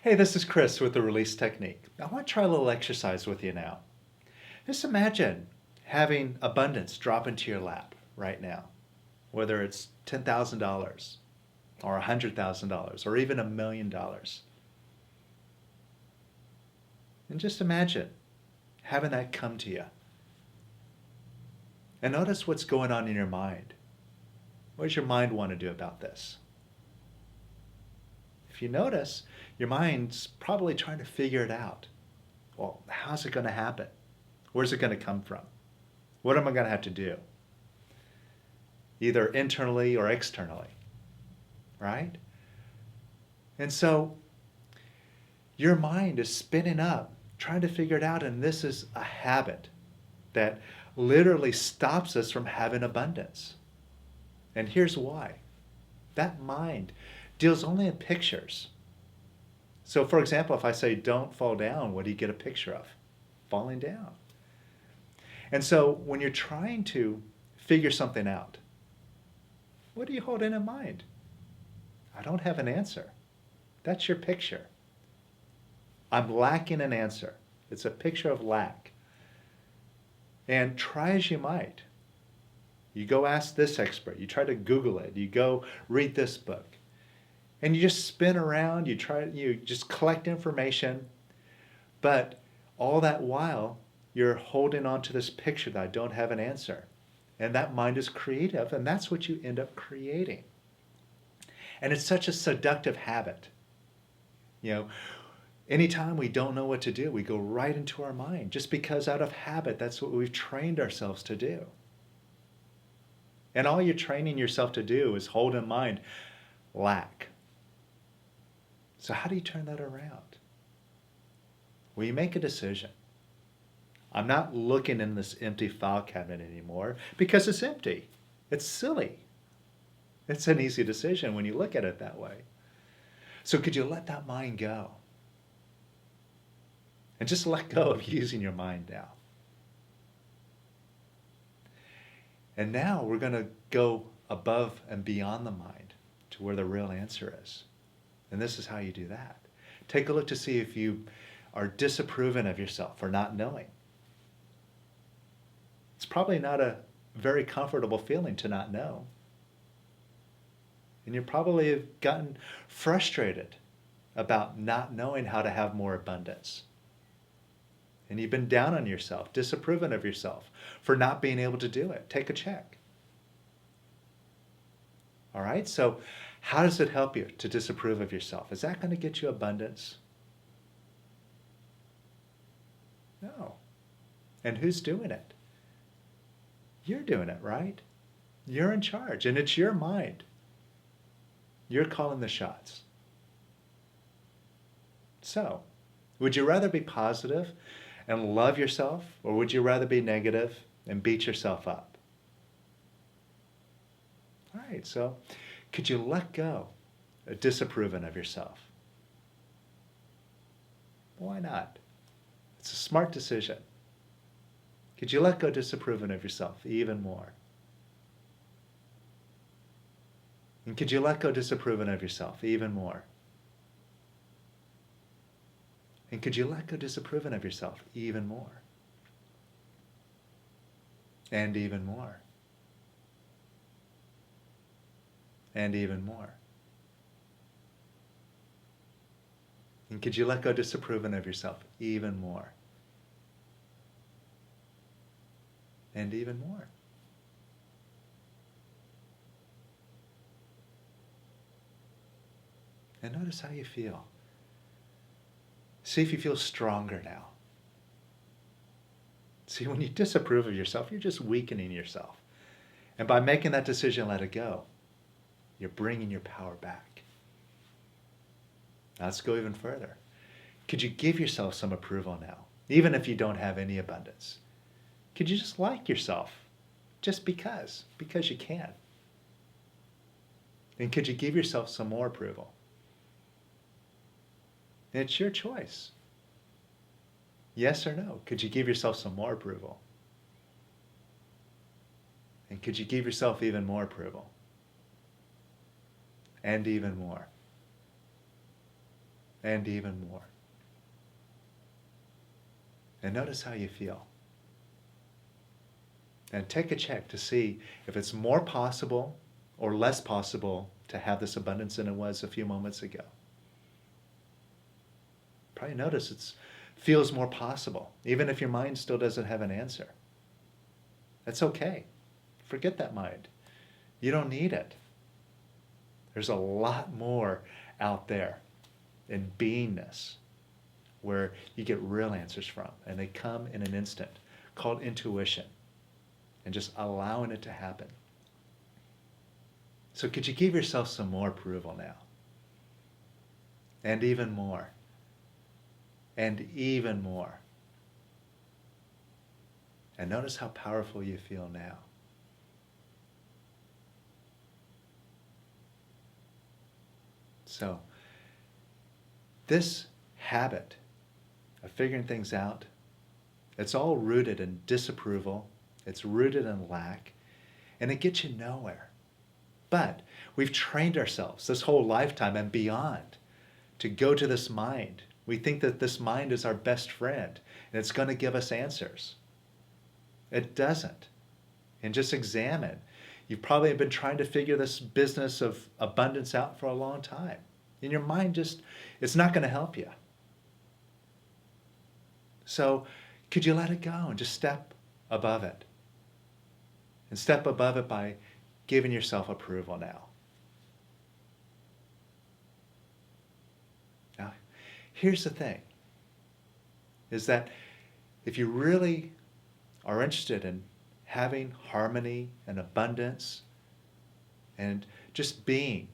Hey, this is Kris with the Release Technique. I want to try a little exercise with you now. Just imagine having abundance drop into your lap right now, whether it's $10,000 or $100,000 or even $1,000,000. And just imagine having that come to you. And notice what's going on in your mind. What does your mind want to do about this? If you notice, your mind's probably trying to figure it out. Well, how's it going to happen? Where's it going to come from? What am I going to have to do? Either internally or externally, right? And so your mind is spinning up, trying to figure it out, and this is a habit that literally stops us from having abundance. And here's why. That mind deals only in pictures. So for example, if I say don't fall down, what do you get a picture of? Falling down. And so when you're trying to figure something out, what are you holding in mind? I don't have an answer. That's your picture. I'm lacking an answer. It's a picture of lack. And try as you might. You go ask this expert. You try to Google it. You go read this book. And you just spin around. You just collect information. But all that while, you're holding on to this picture that I don't have an answer. And that mind is creative, and that's what you end up creating. And it's such a seductive habit. Anytime we don't know what to do, we go right into our mind, just because out of habit, that's what we've trained ourselves to do. And all you're training yourself to do is hold in mind lack. So how do you turn that around? Well, you make a decision. I'm not looking in this empty file cabinet anymore because it's empty. It's silly. It's an easy decision when you look at it that way. So could you let that mind go? And just let go of using your mind now. And now we're going to go above and beyond the mind to where the real answer is. And this is how you do that. Take a look to see if you are disapproving of yourself for not knowing. It's probably not a very comfortable feeling to not know. And you probably have gotten frustrated about not knowing how to have more abundance. And you've been down on yourself, disapproving of yourself for not being able to do it. Take a check. All right, so how does it help you to disapprove of yourself? Is that going to get you abundance? No. And who's doing it? You're doing it, right? You're in charge, and it's your mind. You're calling the shots. So, would you rather be positive and love yourself, or would you rather be negative and beat yourself up? All right, so could you let go of disapproving of yourself? Why not? It's a smart decision. Could you let go disapproving of yourself even more? And could you let go disapproving of yourself even more? And could you let go disapproving of yourself even more? And even more. And even more. And could you let go disapproving of yourself even more? And even more. And notice how you feel. See if you feel stronger now. See, when you disapprove of yourself, you're just weakening yourself. And by making that decision, let it go, you're bringing your power back. Now let's go even further. Could you give yourself some approval now, even if you don't have any abundance? Could you just like yourself just because you can? And could you give yourself some more approval? And it's your choice. Yes or no? Could you give yourself some more approval? And could you give yourself even more approval? And even more. and even more. And notice how you feel. And take a check to see if it's more possible or less possible to have this abundance than it was a few moments ago. Probably notice it feels more possible, even if your mind still doesn't have an answer. That's okay. Forget that mind. You don't need it. There's a lot more out there in beingness where you get real answers from, and they come in an instant, called intuition, and just allowing it to happen. So could you give yourself some more approval now? And even more. And even more. And notice how powerful you feel now. So, this habit of figuring things out, it's all rooted in disapproval, it's rooted in lack, and it gets you nowhere. But we've trained ourselves this whole lifetime and beyond to go to this mind. We think that this mind is our best friend and it's going to give us answers. It doesn't. And just examine. You've probably been trying to figure this business of abundance out for a long time. And your mind it's not going to help you. So could you let it go and just step above it? And step above it by giving yourself approval now. Now, here's the thing, is that if you really are interested in having harmony and abundance and just being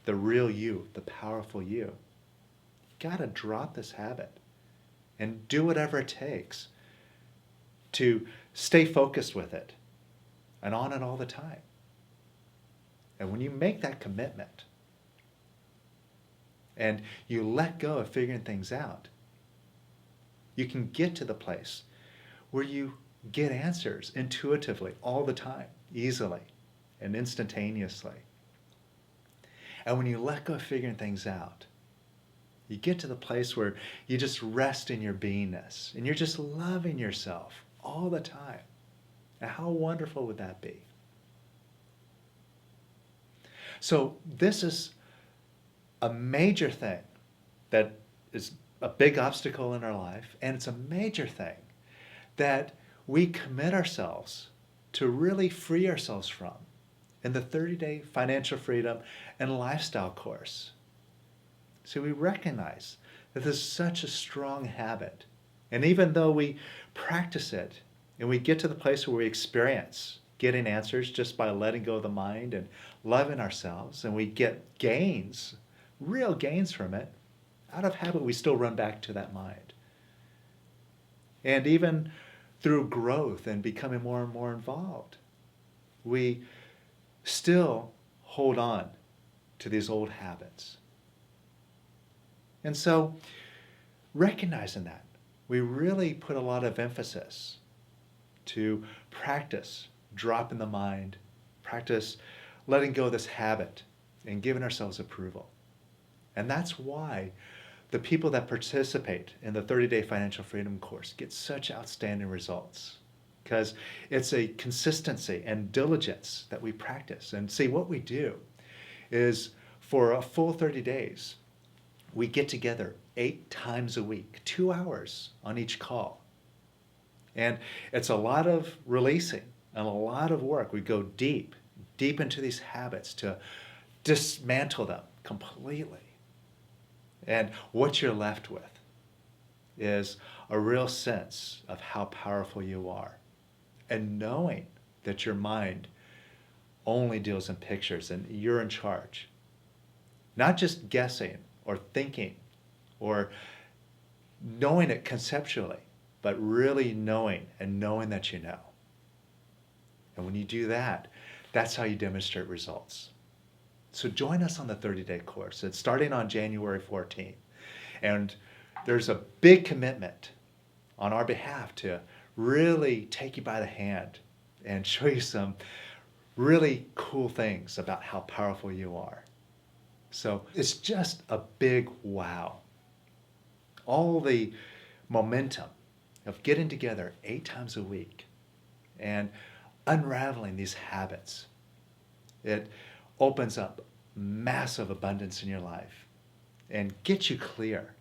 the real you, the powerful you got to drop this habit and do whatever it takes to stay focused with it and on it all the time. And when you make that commitment and you let go of figuring things out, you can get to the place where you get answers intuitively all the time, easily and instantaneously. And when you let go of figuring things out, you get to the place where you just rest in your beingness and you're just loving yourself all the time. And how wonderful would that be? So this is a major thing that is a big obstacle in our life, and it's a major thing that we commit ourselves to really free ourselves from in the 30-day financial freedom and lifestyle course. So we recognize that this is such a strong habit. And even though we practice it and we get to the place where we experience getting answers just by letting go of the mind and loving ourselves, and we get gains, real gains from it, out of habit we still run back to that mind. And even through growth and becoming more and more involved, we still hold on to these old habits. And so, recognizing that, we really put a lot of emphasis to practice dropping the mind, practice letting go of this habit and giving ourselves approval. And that's why the people that participate in the 30-day financial freedom course get such outstanding results, because it's a consistency and diligence that we practice. And see, what we do is for a full 30 days, we get together 8 times a week, 2 hours on each call. And it's a lot of releasing and a lot of work. We go deep into these habits to dismantle them completely. And what you're left with is a real sense of how powerful you are. And knowing that your mind only deals in pictures and you're in charge. Not just guessing or thinking or knowing it conceptually, but really knowing that you know. And when you do that, that's how you demonstrate results. So join us on the 30-day course. It's starting on January 14th. And there's a big commitment on our behalf to really take you by the hand and show you some really cool things about how powerful you are. So it's just a big wow. All the momentum of getting together 8 times a week and unraveling these habits. It opens up massive abundance in your life and gets you clear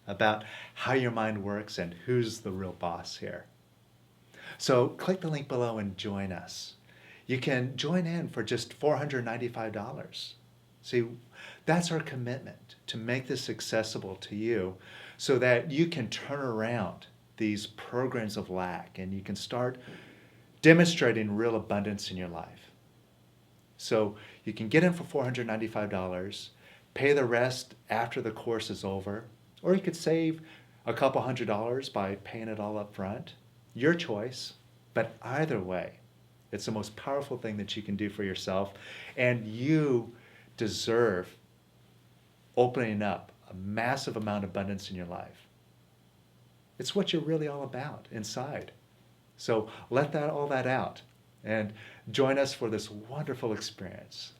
about how your mind works and who's the real boss here. So click the link below and join us. You can join in for just $495. See, that's our commitment to make this accessible to you so that you can turn around these programs of lack and you can start demonstrating real abundance in your life. So you can get in for $495, pay the rest after the course is over, or you could save a couple $100 by paying it all up front. Your choice, but either way, it's the most powerful thing that you can do for yourself, and you deserve opening up a massive amount of abundance in your life. It's what you're really all about inside. So let all that out and join us for this wonderful experience.